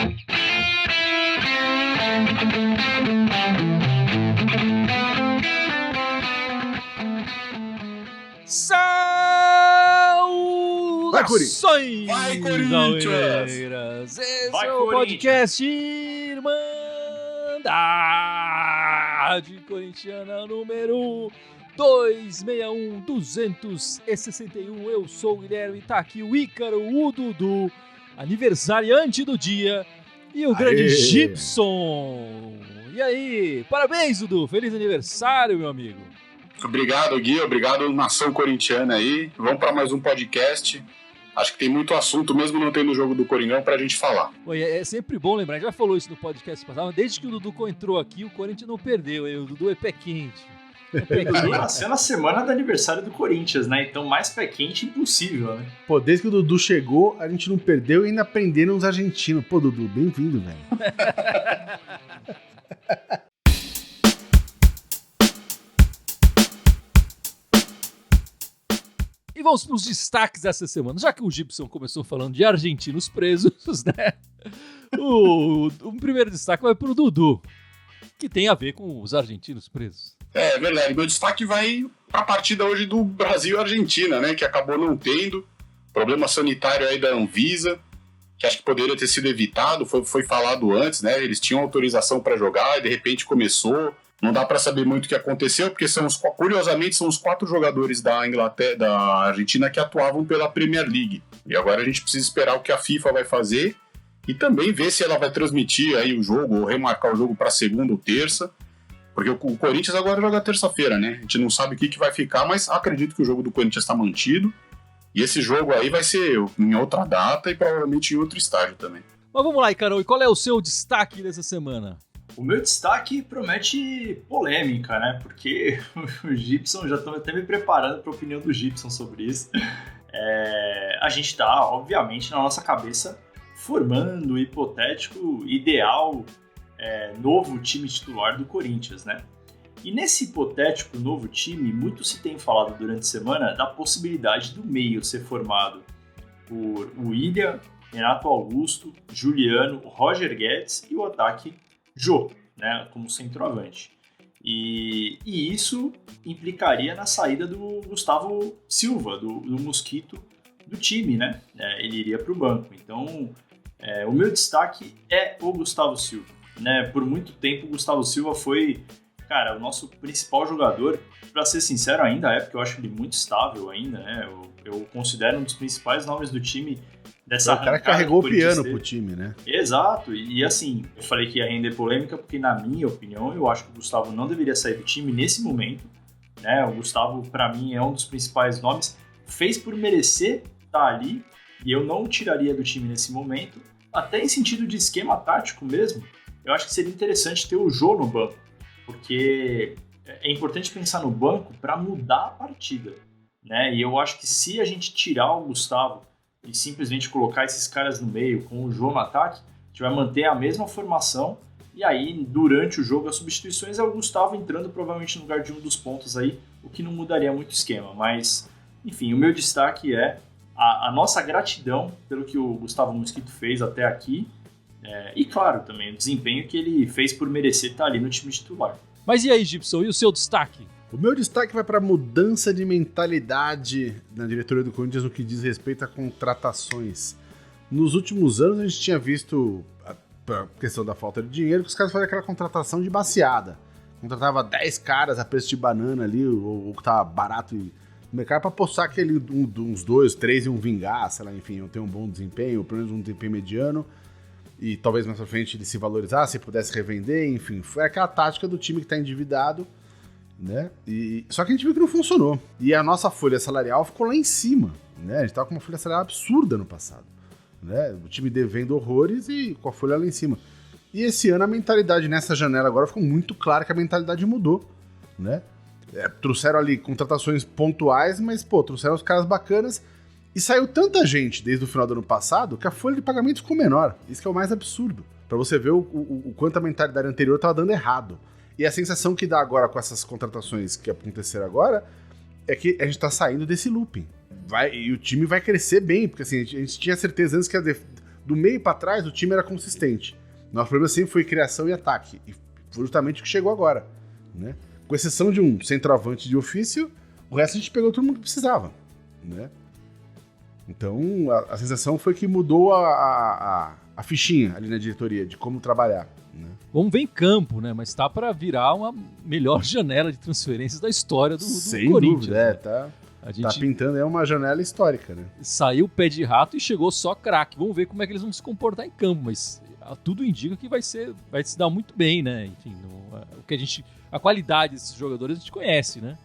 Saudações! Vai, Corinthians! Esse é o podcast Irmandade Corintiana número 261. Eu sou o Guilherme, tá aqui o Ícaro, o Dudu, aniversariante do dia, e o grande Gibson. E aí, parabéns, Dudu, feliz aniversário, meu amigo. Obrigado, Gui, obrigado, nação corintiana aí. Vamos para mais um podcast. Acho que tem muito assunto, mesmo não tendo o jogo do Coringão, pra gente falar. Oi, é sempre bom lembrar, a gente já falou isso no podcast passado, mas desde que o Dudu entrou aqui, o Corinthians não perdeu, o Dudu é pé quente. O Dudu nasceu na semana do aniversário do Corinthians, né? Então mais pé quente impossível, né? Pô, desde que o Dudu chegou, a gente não perdeu e ainda aprenderam os argentinos. Pô, Dudu, bem-vindo, velho. E vamos para os destaques dessa semana. Já que o Gibson começou falando de argentinos presos, né? O primeiro destaque vai para o Dudu, que tem a ver com os argentinos presos. É verdade. Meu destaque vai para a partida hoje do Brasil e Argentina, né? Que acabou não tendo. Problema sanitário aí da Anvisa, que acho que poderia ter sido evitado. Foi falado antes, né? Eles tinham autorização para jogar e de repente começou. Não dá para saber muito o que aconteceu, porque curiosamente são os 4 jogadores da Inglaterra, da Argentina que atuavam pela Premier League. E agora a gente precisa esperar o que a FIFA vai fazer e também ver se ela vai transmitir aí o jogo ou remarcar o jogo para segunda ou terça, porque o Corinthians agora joga terça-feira, né? A gente não sabe o que vai ficar, mas acredito que o jogo do Corinthians está mantido e esse jogo aí vai ser em outra data e provavelmente em outro estádio também. Mas vamos lá, Icarão, e qual é o seu destaque dessa semana? O meu destaque promete polêmica, né? Porque o Gibson, já estou até me preparando para a opinião do Gibson sobre isso. A gente está, obviamente, na nossa cabeça formando o hipotético ideal novo time titular do Corinthians, né? E nesse hipotético novo time, muito se tem falado durante a semana da possibilidade do meio ser formado por William, Renato Augusto, Juliano, Roger Guedes e o ataque Jô, né, como centroavante. E isso implicaria na saída do Gustavo Silva, do Mosquito, do time, né? Ele iria para o banco. Então, o meu destaque é o Gustavo Silva, né? Por muito tempo, o Gustavo Silva foi, cara, o nosso principal jogador. Para ser sincero, ainda é, porque eu acho ele muito estável ainda, né? Eu considero um dos principais nomes do time. O cara carregou o piano pro time, né? Exato, e assim, eu falei que ia render polêmica porque, na minha opinião, eu acho que o Gustavo não deveria sair do time nesse momento, né? O Gustavo, pra mim, é um dos principais nomes, fez por merecer estar ali, e eu não o tiraria do time nesse momento, até em sentido de esquema tático mesmo. Eu acho que seria interessante ter o Jô no banco, porque é importante pensar no banco para mudar a partida, né? E eu acho que se a gente tirar o Gustavo e simplesmente colocar esses caras no meio com o Jô no ataque, a gente vai manter a mesma formação e aí durante o jogo as substituições é o Gustavo entrando provavelmente no lugar de um dos pontos aí, o que não mudaria muito o esquema, mas enfim, o meu destaque é a nossa gratidão pelo que o Gustavo Mosquito fez até aqui e claro também o desempenho que ele fez por merecer estar ali no time titular. Mas e aí, Gibson, e o seu destaque? O meu destaque vai para a mudança de mentalidade na diretoria do Corinthians no que diz respeito a contratações. Nos últimos anos a gente tinha visto, a questão da falta de dinheiro, que os caras faziam aquela contratação de baseada. Contratava 10 caras a preço de banana ali, ou que tava barato no mercado, para postar aquele uns 2, 3 iam vingar, sei lá, enfim, iam ter um bom desempenho, ou pelo menos um desempenho mediano, e talvez mais pra frente ele se valorizasse, pudesse revender, enfim. Foi aquela tática do time que está endividado, né? Só que a gente viu que não funcionou. E a nossa folha salarial ficou lá em cima, né? A gente tava com uma folha salarial absurda no passado, né? O time devendo horrores e com a folha lá em cima. E esse ano a mentalidade nessa janela agora ficou muito clara que a mentalidade mudou, né? Trouxeram ali contratações pontuais, mas, trouxeram os caras bacanas e saiu tanta gente desde o final do ano passado que a folha de pagamento ficou menor. Isso que é o mais absurdo. Pra você ver o quanto a mentalidade anterior tava dando errado. E a sensação que dá agora com essas contratações que aconteceram agora é que a gente tá saindo desse looping. E o time vai crescer bem, porque assim, a gente tinha certeza antes que do meio pra trás o time era consistente. Nosso problema sempre foi criação e ataque. E foi justamente o que chegou agora, né? Com exceção de um centroavante de ofício, o resto a gente pegou todo mundo que precisava, né? Então, a sensação foi que mudou a fichinha ali na diretoria, de como trabalhar, né? Vamos ver em campo, né? Mas tá para virar uma melhor janela de transferências da história do Sem Corinthians. Dúvida, né? A gente tá pintando uma janela histórica, né? Saiu pé de rato e chegou só craque. Vamos ver como é que eles vão se comportar em campo, mas tudo indica que vai se dar muito bem, né? Enfim, o que a qualidade desses jogadores a gente conhece, né?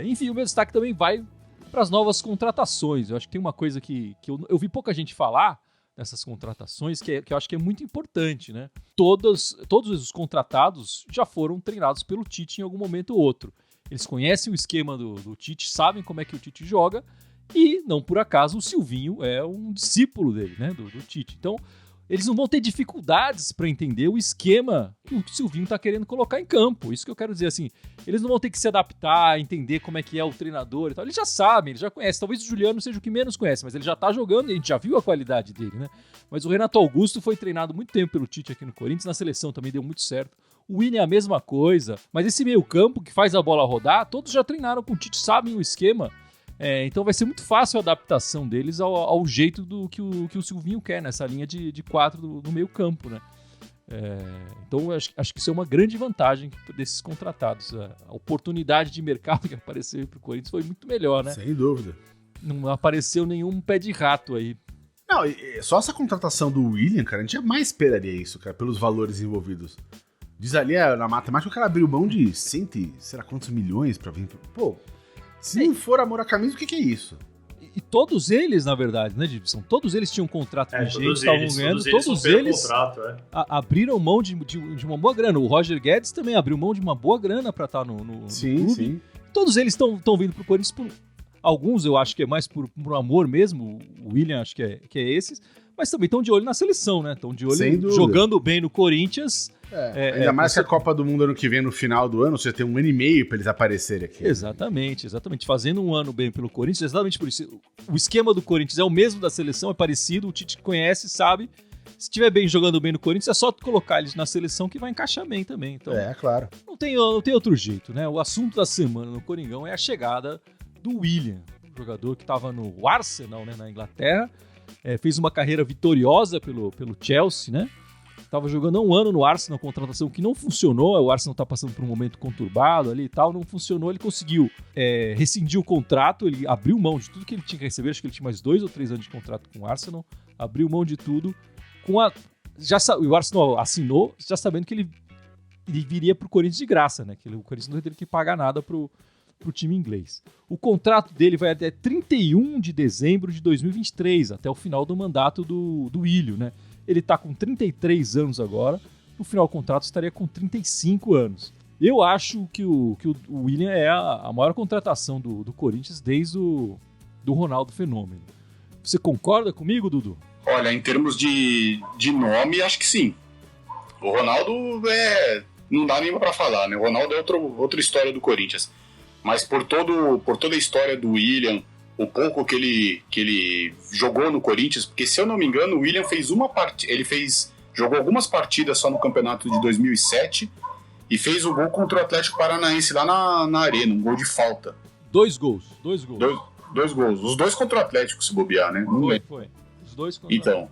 Enfim, o meu destaque também vai para as novas contratações. Eu acho que tem uma coisa que eu vi pouca gente falar nessas contratações que eu acho que é muito importante, né? Todos os contratados já foram treinados pelo Tite em algum momento ou outro. Eles conhecem o esquema do Tite, sabem como é que o Tite joga e, não por acaso, o Silvinho é um discípulo dele, né? Do Tite. Então, eles não vão ter dificuldades para entender o esquema que o Silvinho está querendo colocar em campo. Isso que eu quero dizer, assim, eles não vão ter que se adaptar, entender como é que é o treinador e tal. Eles já sabem, eles já conhecem. Talvez o Juliano seja o que menos conhece, mas ele já tá jogando e a gente já viu a qualidade dele, né? Mas o Renato Augusto foi treinado muito tempo pelo Tite aqui no Corinthians, na seleção também deu muito certo. O Willian é a mesma coisa, mas esse meio campo que faz a bola rodar, todos já treinaram com o Tite, sabem o esquema. Então vai ser muito fácil a adaptação deles ao jeito do que o Silvinho quer, nessa linha de 4 do meio campo, né? Então acho que isso é uma grande vantagem desses contratados. A oportunidade de mercado que apareceu para o Corinthians foi muito melhor, né? Sem dúvida. Não apareceu nenhum pé de rato aí. Não, só essa contratação do Willian, cara, a gente jamais esperaria isso, cara, pelos valores envolvidos. Diz ali, na matemática, o cara abriu mão de será quantos milhões pra vir... Pô, se não for amor à camisa, o que é isso? E todos eles, na verdade, né, Gibson? Todos eles tinham um contrato vigente, estavam ganhando. Todos eles abriram mão de uma boa grana. O Roger Guedes também abriu mão de uma boa grana pra estar no clube. Sim. Todos eles estão vindo pro Corinthians por... Alguns eu acho que é mais por amor mesmo. O Willian acho que é esses. Mas também estão de olho na seleção, né? Estão de olho jogando bem no Corinthians. Ainda mais que a Copa do Mundo ano que vem, no final do ano, você tem 1 ano e meio pra eles aparecerem aqui. Exatamente. Fazendo um ano bem pelo Corinthians, exatamente por isso. O esquema do Corinthians é o mesmo da seleção, é parecido, o Tite conhece, sabe. Se estiver bem jogando bem no Corinthians, é só colocar eles na seleção que vai encaixar bem também. Então, claro. Não tem outro jeito, né? O assunto da semana no Coringão é a chegada do Willian, um jogador que estava no Arsenal, né, na Inglaterra. Fez uma carreira vitoriosa pelo Chelsea, né? Tava jogando há um ano no Arsenal, contratação que não funcionou. O Arsenal tá passando por um momento conturbado ali e tal, não funcionou. Ele conseguiu rescindir o contrato, ele abriu mão de tudo que ele tinha que receber. Acho que ele tinha mais 2 ou 3 anos de contrato com o Arsenal. Abriu mão de tudo. O Arsenal assinou, já sabendo que ele viria pro Corinthians de graça, né? Que o Corinthians não teve que pagar nada pro time inglês. O contrato dele vai até 31 de dezembro de 2023, até o final do mandato do Willian, né? Ele tá com 33 anos agora, no final do contrato estaria com 35 anos. Eu acho que o Willian é a maior contratação do Corinthians desde o Ronaldo Fenômeno. Você concorda comigo, Dudu? Olha, em termos de nome, acho que sim. O Ronaldo não dá nem pra falar, né? O Ronaldo é outra história do Corinthians. Mas por toda a história do Willian, o pouco que ele jogou no Corinthians, porque se eu não me engano, o Willian fez uma partida, jogou algumas partidas só no campeonato de 2007 e fez o gol contra o Atlético Paranaense lá na Arena, um gol de falta. 2 gols. 2 gols. Os 2 contra o Atlético, se bobear, né? Foi. Os 2 contra o Atlético.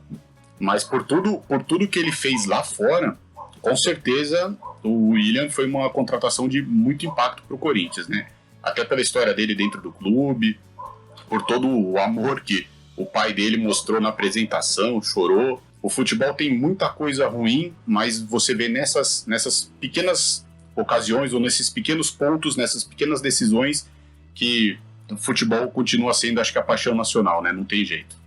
Mas por tudo que ele fez lá fora, com certeza o Willian foi uma contratação de muito impacto pro Corinthians, né? Até pela história dele dentro do clube, por todo o amor que o pai dele mostrou na apresentação, chorou. O futebol tem muita coisa ruim, mas você vê nessas pequenas ocasiões, ou nesses pequenos pontos, nessas pequenas decisões, que o futebol continua sendo, acho que, a paixão nacional, né? Não tem jeito.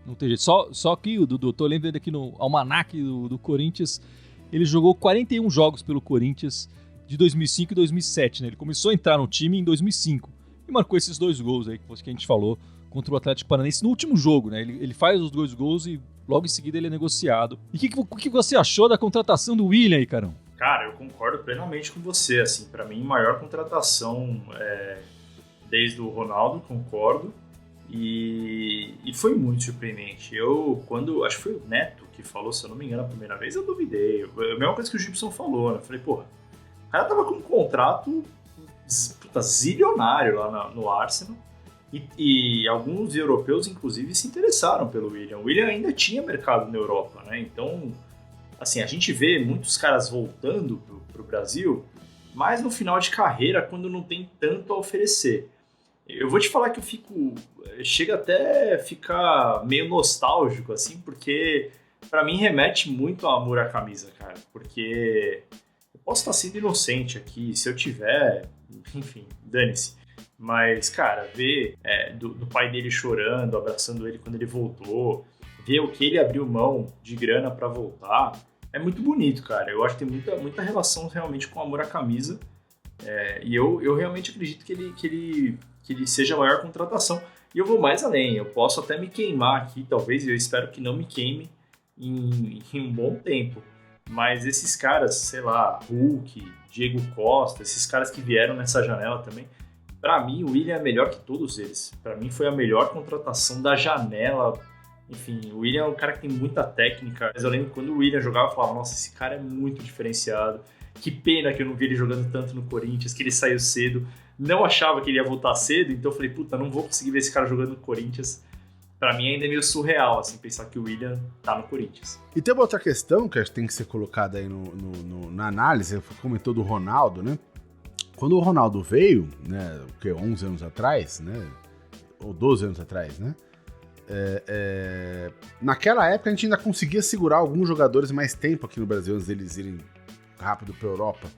Não tem jeito. Só que, Dudu, tô lembrando aqui no almanaque do Corinthians, ele jogou 41 jogos pelo Corinthians de 2005 e 2007, né? Ele começou a entrar no time em 2005 e marcou esses 2 gols aí que a gente falou contra o Atlético Paranaense no último jogo, né? Ele faz os 2 gols e logo em seguida ele é negociado. E o que você achou da contratação do Willian aí, Carão? Cara, eu concordo plenamente com você, assim, pra mim, maior contratação desde o Ronaldo, concordo. E foi muito surpreendente. Acho que foi o Neto que falou, se eu não me engano, a primeira vez, eu duvidei. A mesma coisa que o Gibson falou, né? Eu falei, porra, o cara tava com um contrato zilionário lá no Arsenal. E alguns europeus, inclusive, se interessaram pelo Willian. O Willian ainda tinha mercado na Europa, né? Então, assim, a gente vê muitos caras voltando pro Brasil, mas no final de carreira, quando não tem tanto a oferecer. Eu vou te falar que chega até ficar meio nostálgico, assim, porque pra mim remete muito ao amor à camisa, cara. Porque eu posso estar sendo inocente aqui, se eu tiver, enfim, dane-se. Mas, cara, ver do pai dele chorando, abraçando ele quando ele voltou, ver o que ele abriu mão de grana pra voltar, é muito bonito, cara. Eu acho que tem muita relação realmente com o amor à camisa. E eu realmente acredito que ele seja a maior contratação. E eu vou mais além, eu posso até me queimar aqui, talvez, eu espero que não me queime em um bom tempo. Mas esses caras, sei lá, Hulk, Diego Costa, esses caras que vieram nessa janela também, pra mim o Willian é melhor que todos eles. Pra mim foi a melhor contratação da janela. Enfim, o Willian é um cara que tem muita técnica. Mas eu lembro que quando o Willian jogava, eu falava, nossa, esse cara é muito diferenciado. Que pena que eu não vi ele jogando tanto no Corinthians, que ele saiu cedo. Não achava que ele ia voltar cedo, então eu falei, puta, não vou conseguir ver esse cara jogando no Corinthians. Pra mim ainda é meio surreal, assim, pensar que o Willian tá no Corinthians. E tem uma outra questão que acho que tem que ser colocada aí na análise, você comentou do Ronaldo, né? Quando o Ronaldo veio, né, 11 anos atrás, né, ou 12 anos atrás, né, naquela época a gente ainda conseguia segurar alguns jogadores mais tempo aqui no Brasil, antes deles irem rápido pra Europa.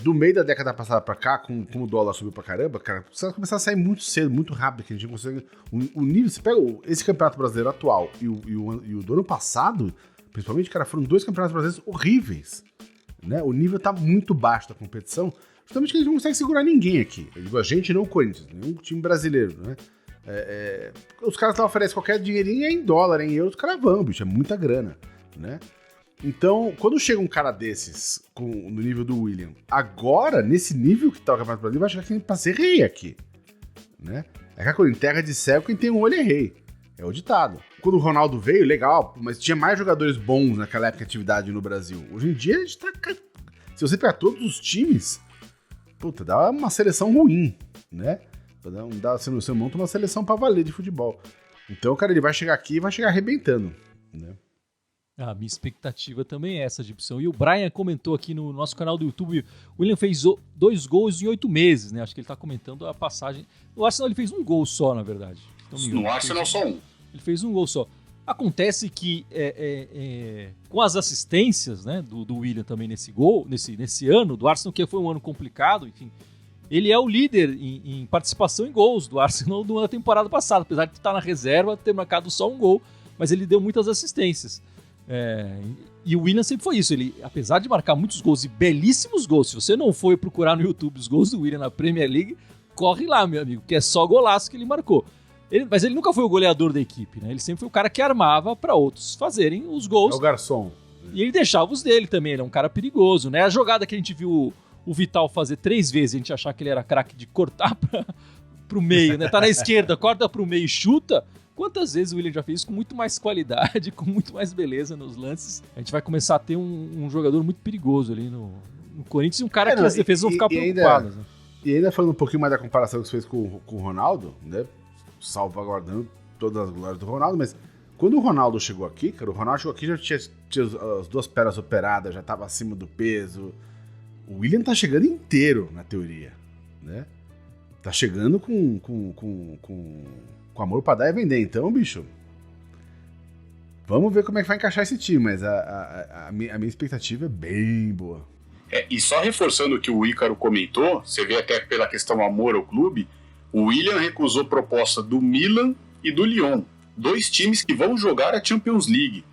Do meio da década passada pra cá, como o dólar subiu pra caramba, cara, os caras começaram a sair muito cedo, muito rápido, que a gente consegue... O nível, você pega esse campeonato brasileiro atual e o do ano passado, principalmente, cara, foram 2 campeonatos brasileiros horríveis, né? O nível tá muito baixo da competição, justamente que a gente não consegue segurar ninguém aqui. Eu digo a gente, não o Corinthians, nenhum time brasileiro, né? Os caras lá oferecem qualquer dinheirinho em dólar, em euros, os caras vão, bicho, é muita grana, né? Então, quando chega um cara desses, no nível do Willian, agora, nesse nível que tá o Campeonato Brasileiro, vai chegar que pra ser rei aqui, né? É aquela coisa, em terra de cego, quem tem um olho é rei. É o ditado. Quando o Ronaldo veio, legal, mas tinha mais jogadores bons naquela época de atividade no Brasil. Hoje em dia, a gente tá... Se você pegar todos os times, puta, dá uma seleção ruim, né? Você monta uma seleção pra valer de futebol. Então, cara, ele vai chegar aqui e vai chegar arrebentando, né? A minha expectativa também é essa, Gibson. E o Brian comentou aqui no nosso canal do YouTube, o Willian fez 2 gols em 8 meses, né? Acho que ele tá comentando a passagem. No Arsenal ele fez 1 gol só, na verdade. No Arsenal só 1. Ele fez 1 gol só. Acontece que com as assistências, né, do Willian também nesse gol, nesse ano, do Arsenal, que foi um ano complicado, enfim, ele é o líder em participação em gols do Arsenal na temporada passada, apesar de estar na reserva, ter marcado só 1 gol, mas ele deu muitas assistências. E o Willian sempre foi isso, ele, apesar de marcar muitos gols e belíssimos gols, se você não foi procurar no YouTube os gols do Willian na Premier League, corre lá, meu amigo, que é só golaço que ele marcou. Mas ele nunca foi o goleador da equipe, né? Ele sempre foi o cara que armava para outros fazerem os gols. É o garçom. E ele deixava os dele também, ele é um cara perigoso, né? A jogada que a gente viu o Vital fazer 3 vezes, a gente achar que ele era craque de cortar pro meio, né? Tá na esquerda, corta pro meio e chuta. Quantas vezes o Willian já fez isso com muito mais qualidade, com muito mais beleza nos lances? A gente vai começar a ter um jogador muito perigoso ali no Corinthians e um cara que as defesas vão ficar preocupadas. Né? E ainda falando um pouquinho mais da comparação que você fez com o Ronaldo, né? Salvaguardando todas as glórias do Ronaldo, mas quando o Ronaldo chegou aqui, cara, o Ronaldo chegou aqui já tinha as 2 pernas operadas, já tava acima do peso. O Willian tá chegando inteiro, na teoria, né? Tá chegando com amor pra dar e vender. Então, bicho, vamos ver como é que vai encaixar esse time, mas a minha expectativa é bem boa. E só reforçando o que o Ícaro comentou, você vê até pela questão amor ao clube, o Willian recusou proposta do Milan e do Lyon, 2 times que vão jogar a Champions League,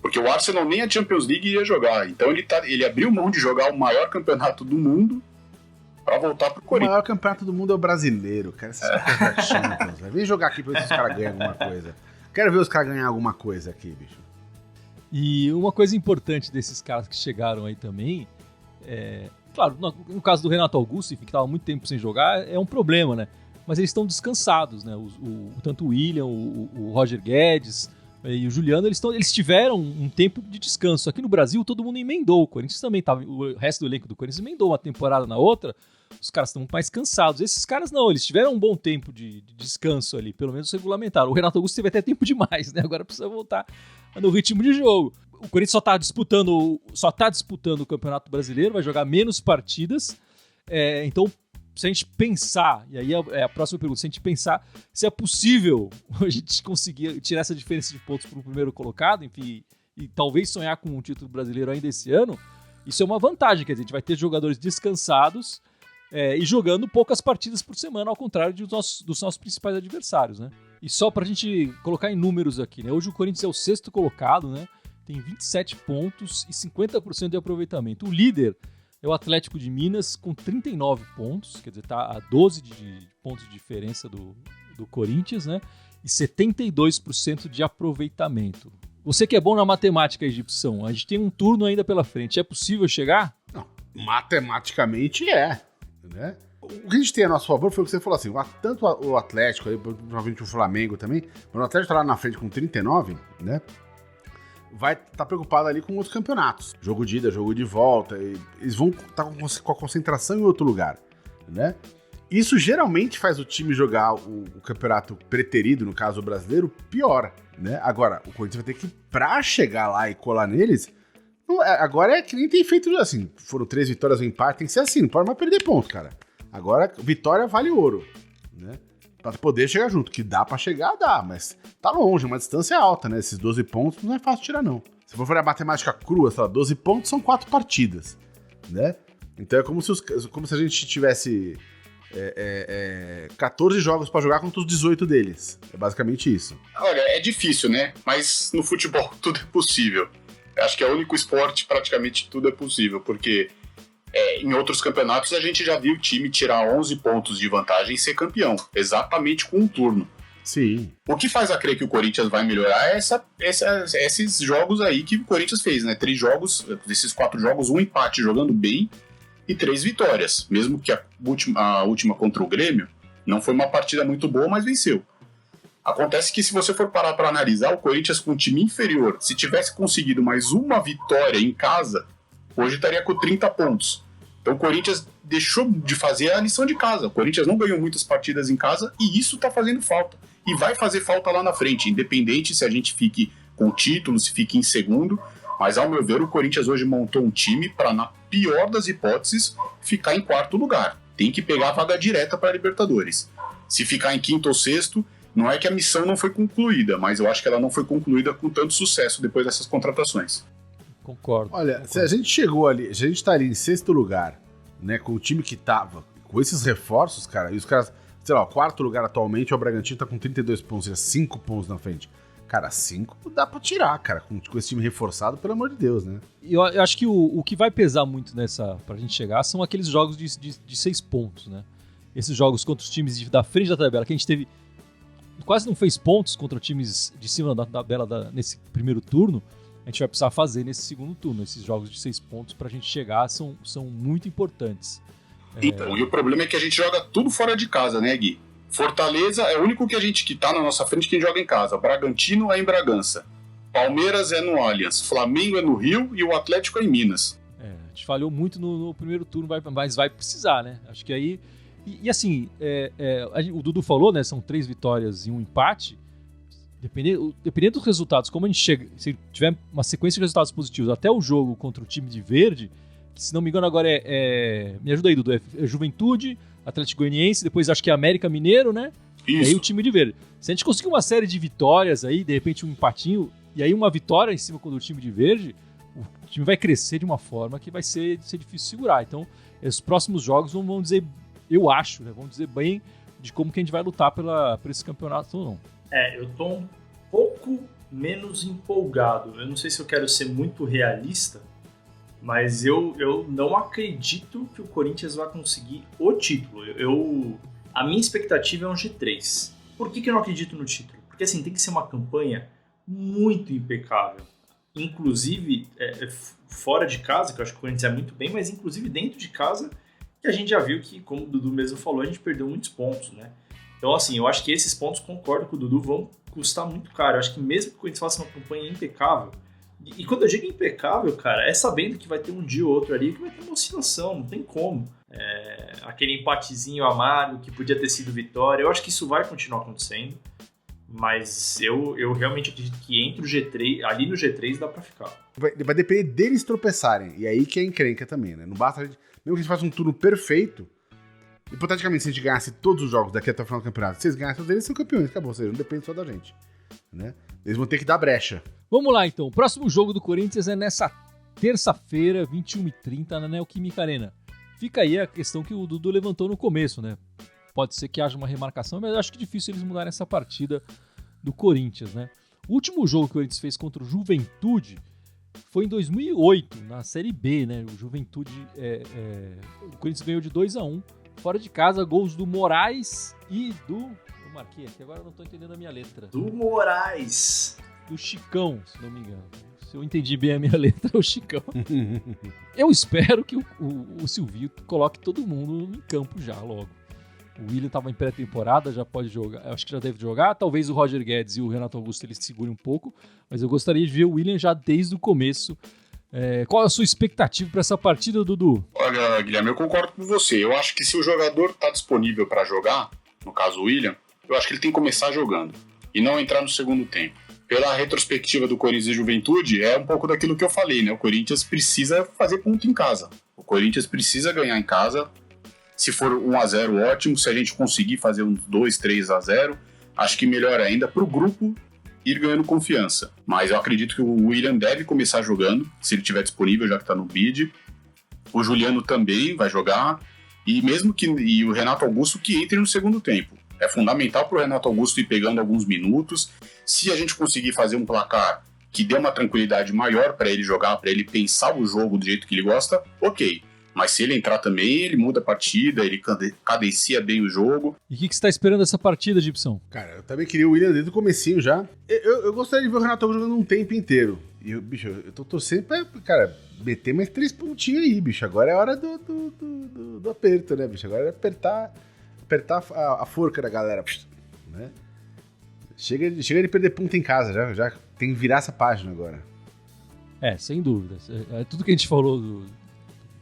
porque o Arsenal nem a Champions League ia jogar, então ele abriu mão de jogar o maior campeonato do mundo pra voltar pro Corinthians. O maior campeonato do mundo é o brasileiro, cara, essas coisas da Champions, vem jogar aqui pra ver se os caras ganham alguma coisa. Quero ver os caras ganhar alguma coisa aqui, bicho. E uma coisa importante desses caras que chegaram aí também, claro, no caso do Renato Augusto, enfim, que tava muito tempo sem jogar, é um problema, né? mas eles estão descansados, né? Tanto o William, o Roger Guedes e o Juliano, eles tiveram um tempo de descanso. Aqui no Brasil, todo mundo emendou. O Corinthians também estava. O resto do elenco do Corinthians emendou uma temporada na outra. Os caras estão mais cansados. Esses caras não, eles tiveram um bom tempo de descanso ali, pelo menos regulamentar. O Renato Augusto teve até tempo demais, né? Agora precisa voltar no ritmo de jogo. O Corinthians só tá disputando o Campeonato Brasileiro, vai jogar menos partidas. Então, se a gente pensar, e aí é a próxima pergunta, se a gente pensar se é possível a gente conseguir tirar essa diferença de pontos para o primeiro colocado, enfim, e talvez sonhar com um título brasileiro ainda esse ano, isso é uma vantagem, quer dizer, a gente vai ter jogadores descansados e jogando poucas partidas por semana, ao contrário dos nossos principais adversários, né? E só pra gente colocar em números aqui, né? Hoje o Corinthians é o 6º colocado, né? Tem 27 pontos e 50% de aproveitamento. O líder é o Atlético de Minas com 39 pontos, quer dizer, tá a 12 de pontos de diferença do Corinthians, né? E 72% de aproveitamento. Você que é bom na matemática, Egipção, a gente tem um turno ainda pela frente. É possível chegar? Não, matematicamente né? O que a gente tem a nosso favor foi o que você falou assim, tanto o Atlético, aí, provavelmente o Flamengo também, mas o Atlético tá lá na frente com 39, né? Vai estar preocupado ali com outros campeonatos. Jogo de ida, jogo de volta, eles vão estar com a concentração em outro lugar, né? Isso geralmente faz o time jogar o campeonato preterido, no caso o brasileiro, pior, né? Agora, o Corinthians vai ter que, pra chegar lá e colar neles, agora é que nem tem feito assim, foram 3 vitórias, um empate, tem que ser assim, não pode mais perder ponto, cara. Agora, vitória vale ouro, né? Pra poder chegar junto, que dá pra chegar, dá, mas tá longe, uma distância alta, né? Esses 12 pontos não é fácil tirar, não. Se for fazer a matemática crua, sei lá, 12 pontos são 4 partidas, né? Então é como se a gente tivesse 14 jogos pra jogar contra os 18 deles. É basicamente isso. Olha, é difícil, né? Mas no futebol tudo é possível. Eu acho que é o único esporte, praticamente tudo é possível, porque em outros campeonatos a gente já viu o time tirar 11 pontos de vantagem e ser campeão, exatamente com um turno. Sim. O que faz a crer que o Corinthians vai melhorar é esses jogos aí que o Corinthians fez, né? 3 jogos, desses 4 jogos, um empate jogando bem e 3 vitórias. Mesmo que a última contra o Grêmio não foi uma partida muito boa, mas venceu. Acontece que se você for parar para analisar, o Corinthians com um time inferior, se tivesse conseguido mais uma vitória em casa, hoje estaria com 30 pontos. Então o Corinthians deixou de fazer a lição de casa. O Corinthians não ganhou muitas partidas em casa e isso está fazendo falta. E vai fazer falta lá na frente, independente se a gente fique com o título, se fique em segundo. Mas ao meu ver, o Corinthians hoje montou um time para, na pior das hipóteses, ficar em 4º lugar. Tem que pegar a vaga direta para a Libertadores. Se ficar em 5º ou 6º, não é que a missão não foi concluída, mas eu acho que ela não foi concluída com tanto sucesso depois dessas contratações. Concordo. Olha, se a gente chegou ali, a gente estaria em 6º lugar, né, com o time que tava, com esses reforços, cara, e os caras, sei lá, o 4º lugar atualmente, o Bragantino tá com 32 pontos, seja, 5 pontos na frente. Cara, 5 dá pra tirar, cara, com esse time reforçado, pelo amor de Deus, né? Eu acho que o que vai pesar muito pra gente chegar são aqueles jogos de 6 pontos, né? Esses jogos contra os times da frente da tabela, que a gente teve quase não fez pontos contra times de cima da tabela nesse primeiro turno, a gente vai precisar fazer nesse segundo turno. Esses jogos de 6 pontos pra gente chegar são muito importantes. Então, e o problema é que a gente joga tudo fora de casa, né, Gui? Fortaleza é o único que tá na nossa frente que joga em casa. Bragantino é em Bragança. Palmeiras é no Allianz. Flamengo é no Rio e o Atlético é em Minas. A gente falhou muito no primeiro turno, mas vai precisar, né? Acho que aí... E assim, o Dudu falou, né? São 3 vitórias e um empate. Dependendo dos resultados, como a gente chega, se tiver uma sequência de resultados positivos até o jogo contra o time de Verde, que se não me engano agora me ajuda aí, Dudu, é Juventude, Atlético Goianiense, depois acho que é América Mineiro, né? Isso. E aí o time de Verde. Se a gente conseguir uma série de vitórias aí, de repente um empatinho, e aí uma vitória em cima do time de Verde, o time vai crescer de uma forma que vai ser difícil segurar. Então, os próximos jogos vão dizer, eu acho, né? Vão dizer bem de como que a gente vai lutar por esse campeonato ou não. Eu tô um pouco menos empolgado. Eu não sei se eu quero ser muito realista, mas eu não acredito que o Corinthians vai conseguir o título. A minha expectativa é um G3. Por que eu não acredito no título? Porque assim, tem que ser uma campanha muito impecável. Inclusive, fora de casa, que eu acho que o Corinthians é muito bem, mas inclusive dentro de casa, que a gente já viu que, como o Dudu mesmo falou, a gente perdeu muitos pontos, né? Então, assim, eu acho que esses pontos, concordo com o Dudu, vão custar muito caro. Eu acho que mesmo que o Corinthians faça uma campanha impecável, e quando eu digo impecável, cara, é sabendo que vai ter um dia ou outro ali que vai ter uma oscilação, não tem como. Aquele empatezinho amargo que podia ter sido vitória, eu acho que isso vai continuar acontecendo, mas eu realmente acredito que entre o G3, ali no G3 dá pra ficar. Vai depender deles tropeçarem, e aí que é encrenca também, né? Não basta, mesmo que a gente faça um turno perfeito, hipoteticamente, se a gente ganhasse todos os jogos daqui até o final do campeonato, se eles ganhassem todos eles, são campeões, acabou, ou seja, não depende só da gente, né? Eles vão ter que dar brecha. Vamos lá, então. O próximo jogo do Corinthians é nessa terça-feira, 21h30, na Neoquímica Arena. Fica aí a questão que o Dudu levantou no começo, né? Pode ser que haja uma remarcação, mas eu acho que é difícil eles mudarem essa partida do Corinthians, né? O último jogo que o Corinthians fez contra o Juventude foi em 2008, na Série B, né? O Juventude, o Corinthians ganhou de 2-1, fora de casa, gols do Moraes e do... Eu marquei aqui, agora eu não tô entendendo a minha letra. Do Moraes. Do Chicão, se não me engano. Se eu entendi bem a minha letra, é o Chicão. Eu espero que o Silvio coloque todo mundo em campo já, logo. O Willian estava em pré-temporada, já pode jogar. Acho que já deve jogar. Talvez o Roger Guedes e o Renato Augusto eles segurem um pouco. Mas eu gostaria de ver o Willian já desde o começo. Qual é a sua expectativa para essa partida, Dudu? Olha, Guilherme, eu concordo com você. Eu acho que se o jogador está disponível para jogar, no caso o Willian, eu acho que ele tem que começar jogando e não entrar no segundo tempo. Pela retrospectiva do Corinthians e Juventude, é um pouco daquilo que eu falei, né? O Corinthians precisa fazer ponto em casa. O Corinthians precisa ganhar em casa. Se for 1-0, ótimo. Se a gente conseguir fazer uns 2-3-0, acho que melhor ainda para o grupo ir ganhando confiança. Mas eu acredito que o Willian deve começar jogando, se ele estiver disponível, já que está no bid. O Juliano também vai jogar. E o Renato Augusto que entre no segundo tempo. É fundamental para o Renato Augusto ir pegando alguns minutos. Se a gente conseguir fazer um placar que dê uma tranquilidade maior para ele jogar, para ele pensar o jogo do jeito que ele gosta, ok. Mas se ele entrar também, ele muda a partida, ele cadencia bem o jogo. E o que você está esperando dessa partida, Gibson? Cara, eu também queria o Willian desde o comecinho já. Eu gostaria de ver o Renato Augusto jogando um tempo inteiro. E, bicho, eu tô torcendo pra, cara, meter mais 3 pontinhos aí, bicho. Agora é hora do aperto, né, bicho? Agora é apertar a forca da galera, né? Chega de perder ponto em casa, já tem que virar essa página agora. Sem dúvida. Tudo que a gente falou do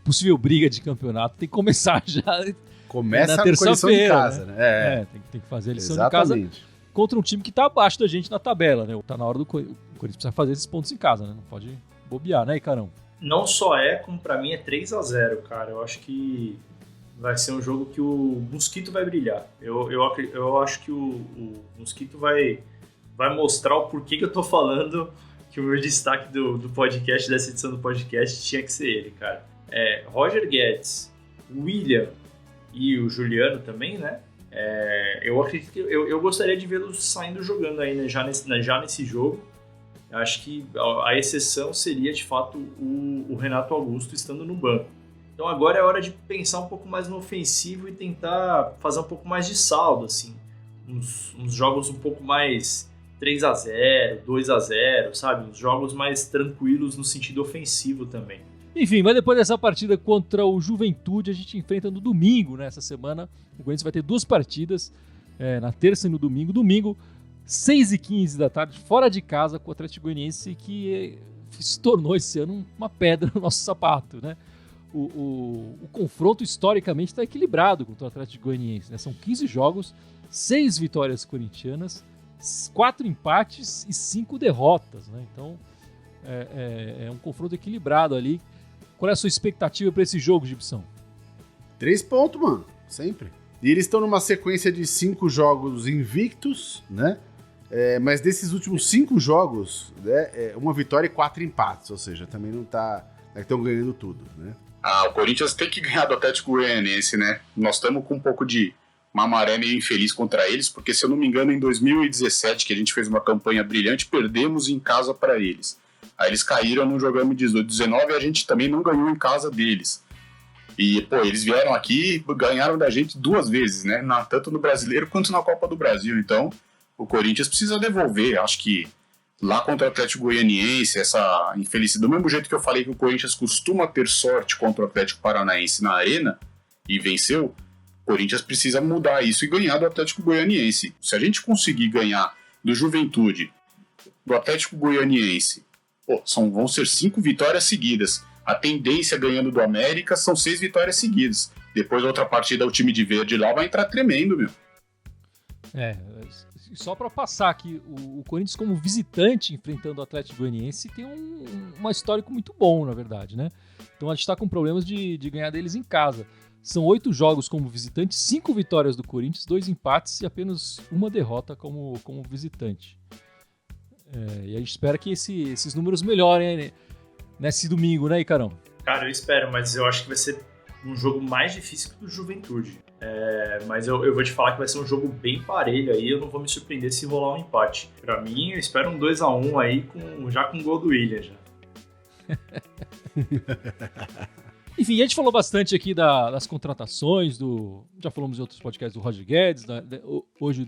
possível briga de campeonato tem que começar já. Começa na terça-feira em casa, né? Tem que fazer a lição Exatamente. de casa contra um time que tá abaixo da gente na tabela, né? Tá na hora do Corinthians precisa fazer esses pontos em casa, né? Não pode bobear, né, Icarão? Não só como pra mim é 3-0, cara. Eu acho que vai ser um jogo que o Mosquito vai brilhar. Eu acho que o Mosquito vai mostrar o porquê que eu tô falando que o meu destaque do podcast, dessa edição do podcast, tinha que ser ele, cara. Roger Guedes, Willian e o Juliano também, né? Eu acredito que eu gostaria de vê-los saindo jogando aí, né? Já nesse jogo. Eu acho que a exceção seria, de fato, o Renato Augusto estando no banco. Então agora é hora de pensar um pouco mais no ofensivo e tentar fazer um pouco mais de saldo, assim. Uns jogos um pouco mais 3-0, 2-0, sabe? Uns jogos mais tranquilos no sentido ofensivo também. Enfim, mas depois dessa partida contra o Juventude, a gente enfrenta no domingo, né? Essa semana o Corinthians vai ter 2 partidas, na terça e no domingo. Domingo, 6h15 da tarde, fora de casa com o Atlético Goianiense, que se tornou esse ano uma pedra no nosso sapato, né? O confronto historicamente está equilibrado contra o Atlético Goianiense, né? São 15 jogos, 6 vitórias corintianas, 4 empates e 5 derrotas, né? Então é um confronto equilibrado ali. Qual é a sua expectativa para esse jogo, Gibson? 3 pontos, mano, sempre. E eles estão numa sequência de 5 jogos invictos, né? Mas desses últimos 5 jogos, né, 1 vitória e 4 empates, ou seja, também não tá... Estão ganhando tudo, né? O Corinthians tem que ganhar do Atlético Goianiense, né? Nós estamos com um pouco de uma maré meio infeliz contra eles, porque, se eu não me engano, em 2017, que a gente fez uma campanha brilhante, perdemos em casa para eles. Aí eles caíram, não jogamos em 18, 19 e a gente também não ganhou em casa deles. E, eles vieram aqui e ganharam da gente 2 vezes, né? Tanto no Brasileiro quanto na Copa do Brasil. Então, o Corinthians precisa devolver. Acho que lá contra o Atlético Goianiense, essa infelicidade, do mesmo jeito que eu falei que o Corinthians costuma ter sorte contra o Atlético Paranaense na Arena e venceu, Corinthians precisa mudar isso e ganhar do Atlético Goianiense. Se a gente conseguir ganhar do Juventude, do Atlético Goianiense, vão ser 5 vitórias seguidas. A tendência ganhando do América são 6 vitórias seguidas. Depois da outra partida, o time de verde lá vai entrar tremendo, meu. Só para passar aqui, o Corinthians como visitante enfrentando o Atlético Goianiense tem um histórico muito bom, na verdade, né? Então a gente está com problemas de ganhar deles em casa. São 8 jogos como visitante, 5 vitórias do Corinthians, 2 empates e apenas uma derrota como visitante. E a gente espera que esses números melhorem, né? Nesse domingo, né, Icarão? Cara, eu espero, mas eu acho que vai ser um jogo mais difícil que o do Juventude. Mas eu vou te falar que vai ser um jogo bem parelho aí, eu não vou me surpreender se rolar um empate. Pra mim, eu espero um 2-1 aí, já com o gol do Willian. Já. Enfim, a gente falou bastante aqui das contratações, já falamos em outros podcasts do Roger Guedes, hoje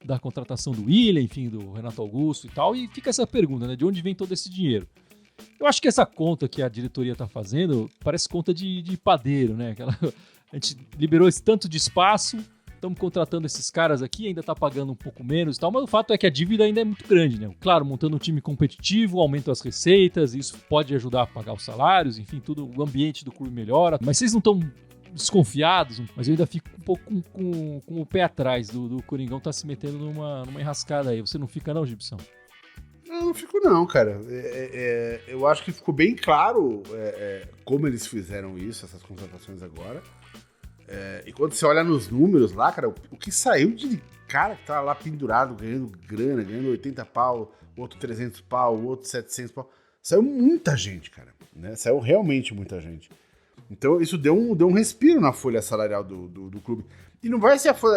da contratação do Willian, enfim, do Renato Augusto e tal, e fica essa pergunta, né, de onde vem todo esse dinheiro? Eu acho que essa conta que a diretoria está fazendo parece conta de padeiro, né? A gente liberou esse tanto de espaço, estamos contratando esses caras aqui, ainda está pagando um pouco menos e tal, mas o fato é que a dívida ainda é muito grande, né? Claro, montando um time competitivo, aumenta as receitas, isso pode ajudar a pagar os salários, enfim, tudo, o ambiente do clube melhora, mas vocês não estão desconfiados, mas eu ainda fico um pouco com o pé atrás do Coringão tá se metendo numa enrascada aí. Você não fica não, Gibson? Não fico não, cara. Eu acho que ficou bem claro como eles fizeram isso, essas contratações agora. E quando você olha nos números lá, cara, o que saiu de cara que tá lá pendurado, ganhando grana, ganhando 80 pau, outro 300 pau, outro 700 pau, saiu muita gente, cara, né? Saiu realmente muita gente. Então isso deu um respiro na folha salarial do clube. E não vai ser a folha...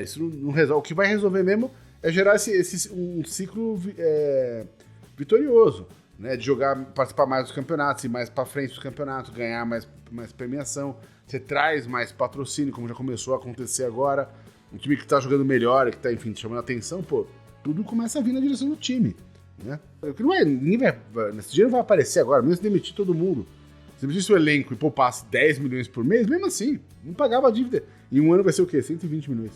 isso não resolve. O que vai resolver mesmo é gerar um ciclo vitorioso, né? De participar mais dos campeonatos, ir mais pra frente dos campeonatos, ganhar mais premiação. Você traz mais patrocínio, como já começou a acontecer agora. Um time que tá jogando melhor e que tá, enfim, chamando a atenção, tudo começa a vir na direção do time, né? Nesse dia não vai aparecer agora, mesmo se demitir todo mundo. Se demitir o elenco e poupasse 10 milhões por mês, mesmo assim, não pagava a dívida. Em um ano vai ser o quê? 120 milhões.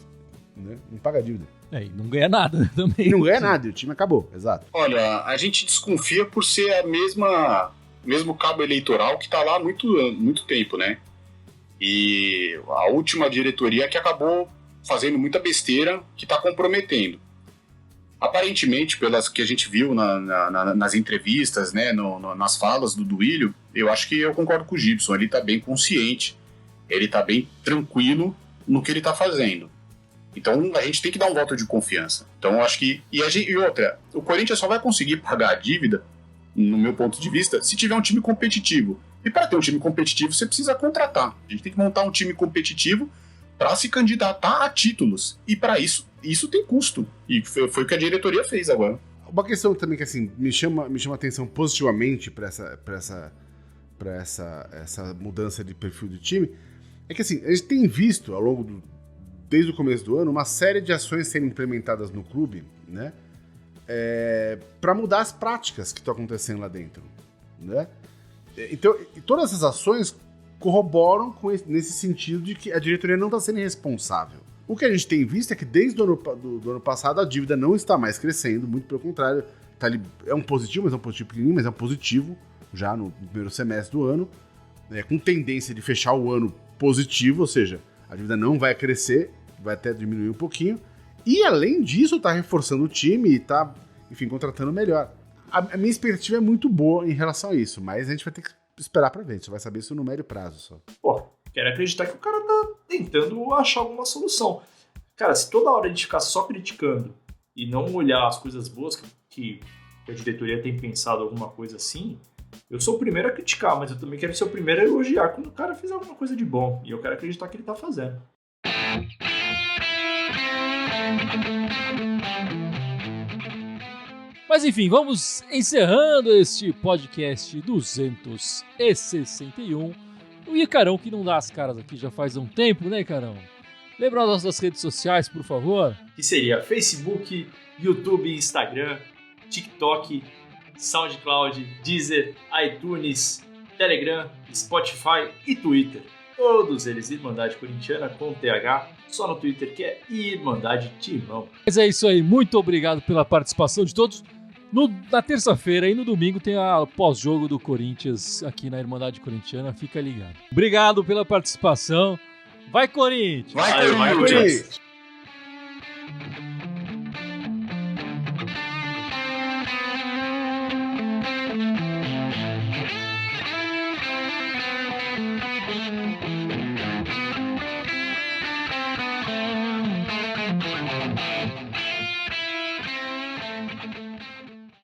Né? Não paga a dívida. E não ganha nada também. E não ganha nada, e o time acabou, exato. Olha, a gente desconfia por ser mesmo cabo eleitoral que tá lá há muito tempo, né? E a última diretoria que acabou fazendo muita besteira, que tá comprometendo. Aparentemente, pelas que a gente viu nas entrevistas, né, nas falas do Duílio, eu acho que eu concordo com o Gibson. Ele tá bem consciente, ele tá bem tranquilo no que ele tá fazendo. Então a gente tem que dar um voto de confiança. Então eu acho que... E outra, o Corinthians só vai conseguir pagar a dívida, no meu ponto de vista, se tiver um time competitivo. E para ter um time competitivo, você precisa contratar. A gente tem que montar um time competitivo para se candidatar a títulos. E para isso tem custo. E foi o que a diretoria fez agora. Uma questão também que assim, me chama a atenção positivamente para essa mudança de perfil do time é que assim, a gente tem visto ao longo desde o começo do ano uma série de ações sendo implementadas no clube, né? Para mudar as práticas que estão acontecendo lá dentro, né? Então, e todas essas ações corroboram nesse sentido de que a diretoria não está sendo irresponsável. O que a gente tem visto é que desde o ano passado a dívida não está mais crescendo, muito pelo contrário, tá ali, é um positivo, mas é um positivo pequenininho, mas é um positivo já no primeiro semestre do ano, com tendência de fechar o ano positivo, ou seja, a dívida não vai crescer, vai até diminuir um pouquinho, e além disso está reforçando o time e está, enfim, contratando melhor. A minha expectativa é muito boa em relação a isso, mas a gente vai ter que esperar pra ver, a gente vai saber isso no médio prazo só. Quero acreditar que o cara tá tentando achar alguma solução. Cara, se toda hora a gente ficar só criticando e não olhar as coisas boas que a diretoria tem pensado alguma coisa assim, eu sou o primeiro a criticar, mas eu também quero ser o primeiro a elogiar quando o cara fizer alguma coisa de bom. E eu quero acreditar que ele tá fazendo. Mas enfim, vamos encerrando este podcast 261. O Icarão, que não dá as caras aqui já faz um tempo, né, Icarão? Lembra as nossas redes sociais, por favor? Que seria Facebook, YouTube, Instagram, TikTok, SoundCloud, Deezer, iTunes, Telegram, Spotify e Twitter. todos eles Irmandade Corintiana com TH, só no Twitter que é Irmandade Timão. Mas é isso aí, muito obrigado pela participação de todos. Na terça-feira e no domingo tem a pós-jogo do Corinthians aqui na Irmandade Corintiana, fica ligado. Obrigado pela participação. Vai, Corinthians! Vai, Corinthians!